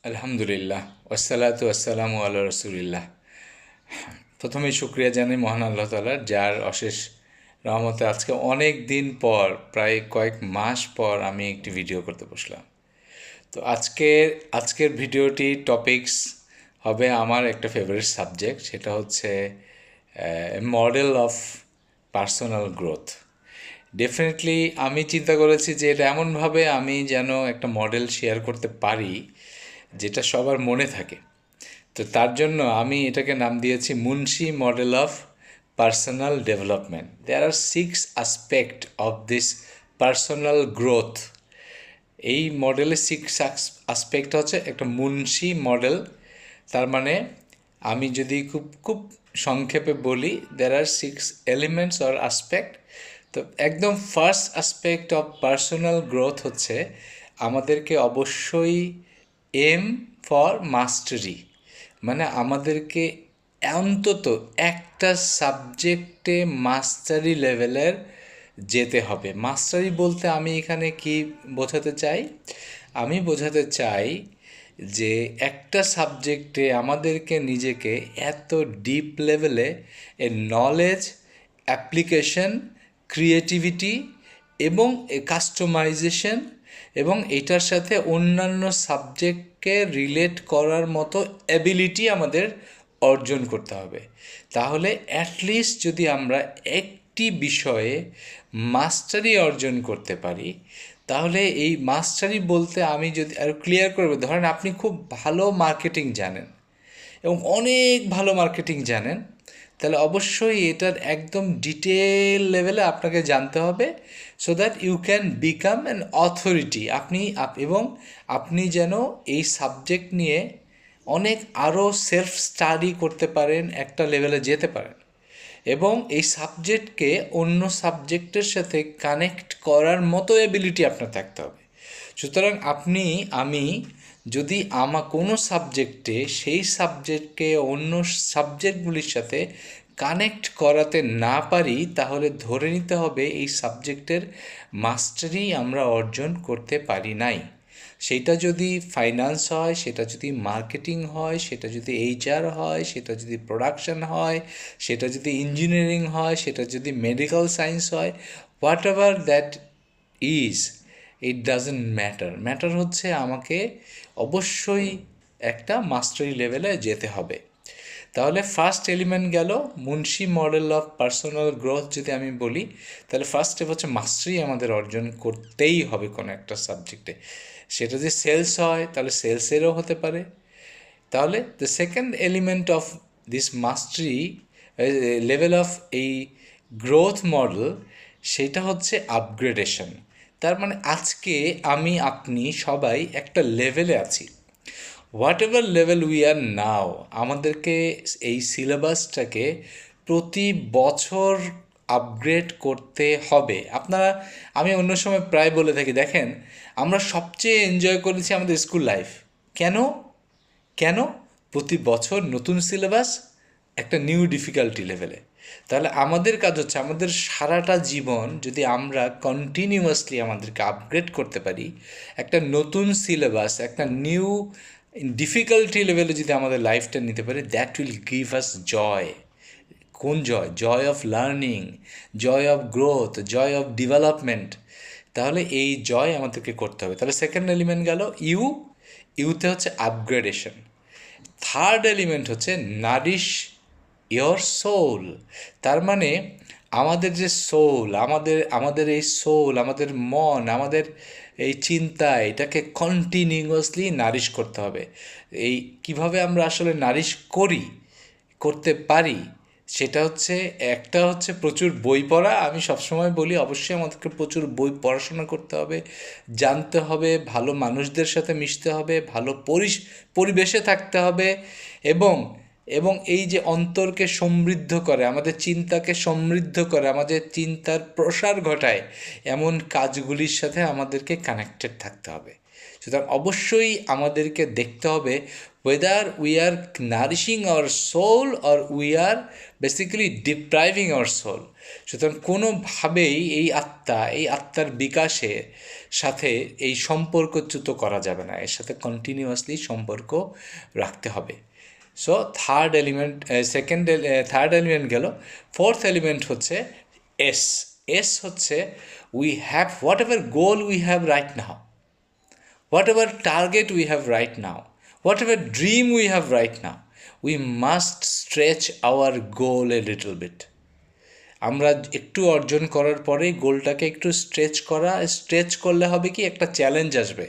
আলহামদুলিল্লাহ ওয়াসসালাতু ওয়াসসালামু আলা রসুলিল্লাহ। প্রথমেই শুক্রিয়া জানাই মহান আল্লাহ তাআলার, যার অশেষ রহমতে আজকে অনেক দিন পর, প্রায় কয়েক মাস পর আমি একটি ভিডিও করতে বসলাম। তো আজকের ভিডিওটি টপিকস হবে আমার একটা ফেভারিট সাবজেক্ট, সেটা হচ্ছে model of personal growth. Definitely আমি চিন্তা করেছি যে এটা এমনভাবে আমি যেন একটা মডেল শেয়ার করতে পারি যেটা সবার মনে থাকে। তো তার জন্য আমি এটাকে নাম দিয়েছি Munshi model of personal development. There are 6 aspect of this personal growth. এই মডেলের 6 অ্যাসপেক্ট হচ্ছে একটা মুন্সি মডেল। তার মানে আমি যদি খুব খুব সংক্ষেপে বলি, দেয়ার আর 6 এলিমেন্টস অর অ্যাসপেক্ট। তো একদম first aspect of personal growth হচ্ছে আমাদেরকে অবশ্যই এম ফর মাস্টারি, মানে আমাদেরকে অন্তত একটা সাবজেক্টে মাস্টারি লেভেলের যেতে হবে। মাস্টারি বলতে আমি এখানে কি বোঝাতে চাই? আমি বোঝাতে চাই যে একটা সাবজেক্টে আমাদেরকে নিজেকে এত ডিপ লেভেলে নলেজ, অ্যাপ্লিকেশন, ক্রিয়েটিভিটি এবং কাস্টমাইজেশন এবং এটার সাথে অন্যান্য সাবজেক্টকে রিলেট করার মতো অ্যাবিলিটি আমাদের অর্জন করতে হবে। তাহলে অ্যাটলিস্ট যদি আমরা একটি বিষয়ে মাস্টারি অর্জন করতে পারি, তাহলে এই মাস্টারি বলতে আমি যদি আরও ক্লিয়ার করবো, ধরেন আপনি খুব ভালো মার্কেটিং জানেন এবং অনেক ভালো মার্কেটিং জানেন, তাহলে অবশ্যই এটার একদম ডিটেল লেভেলে আপনাকে জানতে হবে, so that you can become an authority. এবং আপনি যেন এই সাবজেক্ট নিয়ে অনেক আরও সেলফ স্টাডি করতে পারেন, একটা লেভেলে যেতে পারেন এবং এই সাবজেক্টকে অন্য সাবজেক্টের সাথে কানেক্ট করার মতো এবিলিটি আপনার থাকতে হবে। সুতরাং আমি যদি কোনো সাবজেক্টে সেই সাবজেক্টকে অন্য সাবজেক্টগুলির সাথে কানেক্ট করাতে না পারি, তাহলে ধরে নিতে হবে এই সাবজেক্টের মাস্টারি আমরা অর্জন করতে পারি নাই। সেটা যদি ফাইন্যান্স হয়, সেটা যদি মার্কেটিং হয়, সেটা যদি এইচআর হয়, সেটা যদি প্রোডাকশন হয়, সেটা যদি ইঞ্জিনিয়ারিং হয়, সেটা যদি মেডিকেল সায়েন্স হয়, what ever that is, it doesn't matter হচ্ছে আমাকে অবশ্যই একটা মাস্টারি লেভেলে যেতে হবে। তাহলে ফার্স্ট এলিমেন্ট গেল Munshi model of personal growth. যদি আমি বলি, তাহলে ফার্স্ট স্টেপ হচ্ছে মাস্টারি আমাদের অর্জন করতেই হবে কোনো একটা সাবজেক্টে। সেটা যদি সেলস হয় তাহলে সেলসেরও হতে পারে। তাহলে the second element of this mastery level of এই গ্রোথ মডেল, সেটা হচ্ছে আপগ্রেডেশন। তার মানে আজকে আপনি সবাই একটা লেভেলে আছি। Whatever level we are now, আমাদেরকে এই সিলেবাসটাকে প্রতি বছর আপগ্রেড করতে হবে। আমি অন্য সময় প্রায় বলে থাকি, দেখেন আমরা সবচেয়ে এনজয় করেছি আমাদের স্কুল লাইফ। কেন? কেন? প্রতি বছর নতুন সিলেবাস, একটা নিউ ডিফিকাল্টি লেভেলে। তাহলে আমাদের কাজ হচ্ছে আমাদের সারাটা জীবন যদি আমরা কন্টিনিউয়াসলি আমাদেরকে আপগ্রেড করতে পারি, একটা নতুন সিলেবাস, একটা নিউ ডিফিকাল্টি লেভেলে যদি আমাদের লাইফটা নিতে পারি, that will give us joy. কোন joy? Joy of learning, joy of growth, joy of development. তাহলে এই জয় আমাদেরকে করতে হবে। তাহলে সেকেন্ড এলিমেন্ট গেল ইউতে হচ্ছে আপগ্রেডেশন। থার্ড এলিমেন্ট হচ্ছে নারিশ ইয়োর সোল। তার মানে আমাদের যে সোল, আমাদের এই সোল, আমাদের মন, আমাদের এই চিন্তা, এটাকে কন্টিনিউয়াসলি নারিশ করতে হবে। এই কিভাবে আমরা আসলে নারিশ করতে পারি, সেটা হচ্ছে একটা হচ্ছে প্রচুর বই পড়া। আমি সবসময় বলি অবশ্যই আমাদেরকে প্রচুর বই পড়াশোনা করতে হবে, জানতে হবে, ভালো মানুষদের সাথে মিশতে হবে, ভালো পরিবেশে থাকতে হবে এবং এবং এই যে অন্তরকে সমৃদ্ধ করে, আমাদের চিন্তাকে সমৃদ্ধ করে, আমাদের চিন্তার প্রসার ঘটায়, এমন কাজগুলির সাথে আমাদেরকে কানেক্টেড থাকতে হবে। সুতরাং অবশ্যই আমাদেরকে দেখতে হবে whether we are nourishing our soul or we are basically depriving our soul. সুতরাং কোনোভাবেই এই আত্মার বিকাশের সাথে এই সম্পর্কচ্যুত করা যাবে না, এর সাথে কন্টিনিউয়াসলি সম্পর্ক রাখতে হবে। সো থার্ড এলিমেন্ট গেল। ফোর্থ এলিমেন্ট হচ্ছে এস। এস হচ্ছে we have what ever goal we have right now, whatever target we have right now, whatever dream we have right now, we must stretch our goal a little bit. আমরা একটু অর্জন করার পরে গোলটাকে একটু stretch করলে হবে কি, একটা চ্যালেঞ্জ আসবে।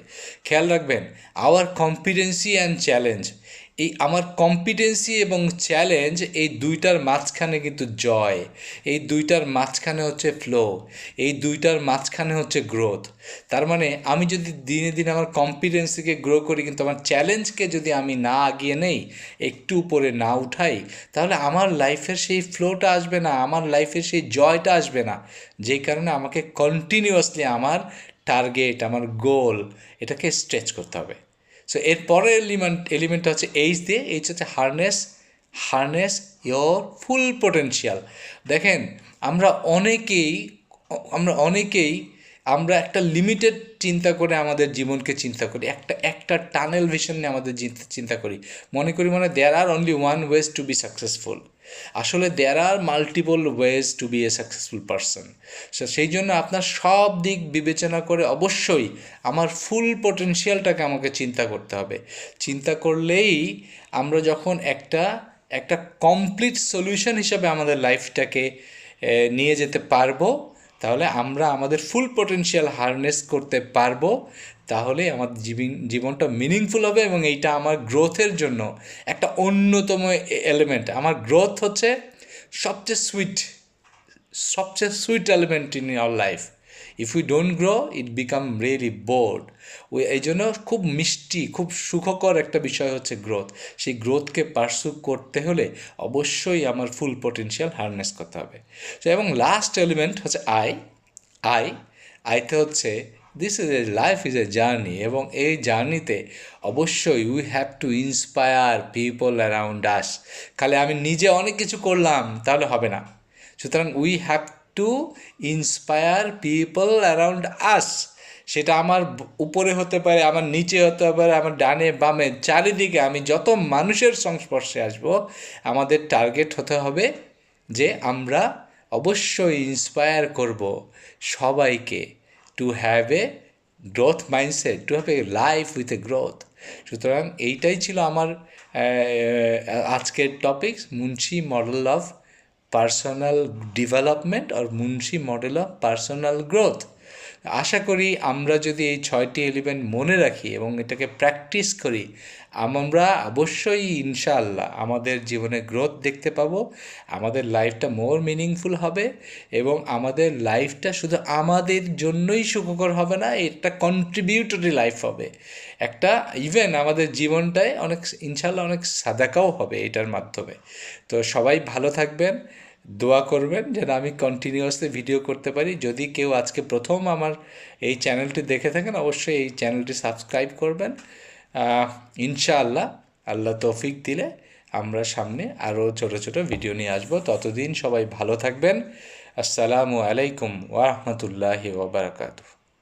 খেয়াল রাখবেন, আওয়ার কম্পিটেন্সি অ্যান্ড চ্যালেঞ্জ, এই আমার কম্পিটেন্সি এবং চ্যালেঞ্জ, এই দুইটার মাঝখানে কিন্তু জয়, এই দুইটার মাঝখানে হচ্ছে ফ্লো, এই দুইটার মাঝখানে হচ্ছে গ্রোথ। তার মানে আমি যদি দিনে দিনে আমার কম্পিটেন্সিকে গ্রো করি, কিন্তু আমার চ্যালেঞ্জকে যদি আমি না আগিয়ে নেই, একটু উপরে না উঠাই, তাহলে আমার লাইফের সেই ফ্লোটা আসবে না, আমার লাইফের সেই জয়টা আসবে না। যেই কারণে আমাকে কন্টিনিউয়াসলি আমার টার্গেট, আমার গোল, এটাকে স্ট্রেচ করতে হবে। সো এর পরের এলিমেন্ট হচ্ছে এইচ দিয়ে, এইচ হচ্ছে হারনেস ইয়োর ফুল পোটেনশিয়াল। দেখেন, আমরা অনেকেই আমরা একটা লিমিটেড চিন্তা করে আমাদের জীবনকে চিন্তা করি, একটা টানেল ভিশন নিয়ে আমাদের চিন্তা করি, মনে করি there are only one ways to be successful. আসলে there are multiple ways to be a successful person. সেই জন্য আপনার সব দিক বিবেচনা করে অবশ্যই আমার ফুল পোটেনশিয়ালটাকে আমাকে চিন্তা করতে হবে। চিন্তা করলেই আমরা যখন একটা কমপ্লিট সলিউশন হিসাবে আমাদের লাইফটাকে নিয়ে যেতে পারবো, তাহলে আমরা আমাদের ফুল পোটেনশিয়াল হারনেস করতে পারবো, তাহলে আমাদের জীবনটা মিনিংফুল হবে। এবং এইটা আমার গ্রোথের জন্য একটা অন্যতম এলিমেন্ট। আমার গ্রোথ হচ্ছে সবচেয়ে sweet element in our life. If we don't grow, it become really board. এই জন্য খুব মিষ্টি, খুব সুখকর একটা বিষয় হচ্ছে গ্রোথ। সেই গ্রোথকে পার্সু করতে হলে অবশ্যই আমার ফুল পোটেনশিয়াল হারনেস করতে হবে। এবং লাস্ট এলিমেন্ট হচ্ছে আইতে হচ্ছে লাইফ ইজ এ জার্নি, এবং এই জার্নিতে অবশ্যই we have to inspire people around us. খালি আমি নিজে অনেক কিছু করলাম তাহলে হবে না। সুতরাং we have to inspire people around us. সেটা আমার উপরে হতে পারে, আমার নিচে হতে পারে, আমার ডানে বামে চারিদিকে আমি যত মানুষের সংস্পর্শে আসব, আমাদের টার্গেট হতে হবে যে আমরা অবশ্যই ইন্সপায়ার করব সবাইকে to have a growth mindset, to have a life with a growth. সুতরাং এইটাই ছিল আমার আজকের topic, Munshi model of personal development আর Munshi model of personal growth. আশা করি আমরা যদি এই 6টি এলিমেন্ট মনে রাখি এবং এটাকে প্র্যাকটিস করি, আমরা অবশ্যই ইনশাআল্লাহ আমাদের জীবনে গ্রোথ দেখতে পাবো, আমাদের লাইফটা মোর মিনিংফুল হবে, এবং আমাদের লাইফটা শুধু আমাদের জন্যই সুখকর হবে না, এটা কন্ট্রিবিউটরি লাইফ হবে একটা। ইভেন আমাদের জীবনটায় ইনশাআল্লাহ অনেক সাদাকাও হবে এটার মাধ্যমে। তো সবাই ভালো থাকবেন, দোয়া করবেন যেন আমি কন্টিনিউয়াসলি ভিডিও করতে পারি। যদি কেউ আজকে প্রথম আমার এই চ্যানেলটি দেখে থাকেন, অবশ্যই এই চ্যানেলটি সাবস্ক্রাইব করবেন। ইনশাআল্লাহ, আল্লাহ তৌফিক দিলে আমরা সামনে আরও ছোটো ছোটো ভিডিও নিয়ে আসবো। ততদিন সবাই ভালো থাকবেন। আসসালামু আলাইকুম ওয়া রাহমাতুল্লাহি ওয়া বারাকাতুহু।